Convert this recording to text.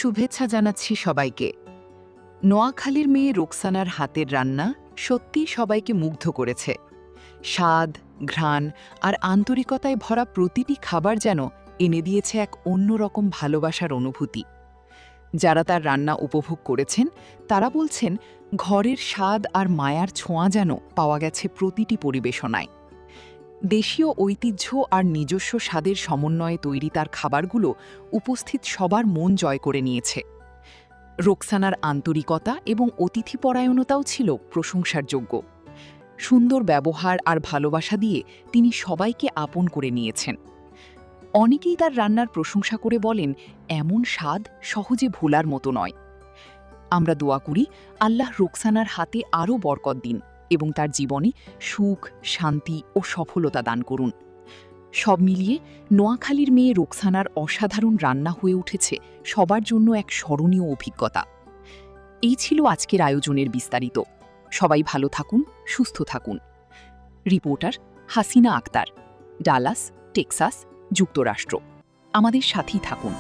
শুভেচ্ছা জানাচ্ছি সবাইকে। নোয়াখালীর মেয়ে রোকসানার হাতের রান্না সত্যিই সবাইকে মুগ্ধ করেছে। স্বাদ, ঘ্রাণ আর আন্তরিকতায় ভরা প্রতিটি খাবার যেন এনে দিয়েছে এক অন্যরকম ভালোবাসার অনুভূতি। যারা তার রান্না উপভোগ করেছেন তারা বলছেন ঘরের স্বাদ আর মায়ার ছোঁয়া যেন পাওয়া গেছে প্রতিটি পরিবেশনায়। দেশীয় ঐতিহ্য আর নিজস্ব স্বাদের সমন্বয়ে তৈরি তার খাবারগুলো উপস্থিত সবার মন জয় করে নিয়েছে। রোকসানার আন্তরিকতা এবং অতিথিপরায়ণতাও ছিল প্রশংসার যোগ্য। সুন্দর ব্যবহার আর ভালোবাসা দিয়ে তিনি সবাইকে আপন করে নিয়েছেন। অনেকেই তার রান্নার প্রশংসা করে বলেন, এমন স্বাদ সহজে ভোলার মতো নয়। আমরা দোয়া করি আল্লাহ রোকসানার হাতে আরও বরকত দিন এবং তার জীবনে সুখ, শান্তি ও সফলতা দান করুন। সব মিলিয়ে নোয়াখালীর মেয়ে রোকসানার অসাধারণ রান্না হয়ে উঠেছে সবার জন্য এক স্মরণীয় অভিজ্ঞতা। এই ছিল আজকের আয়োজনের বিস্তারিত। সবাই ভালো থাকুন, সুস্থ থাকুন। Reporter Hasina Akter, Dallas, Texas, যুক্তরাষ্ট্র। আমাদের সাথেই থাকুন।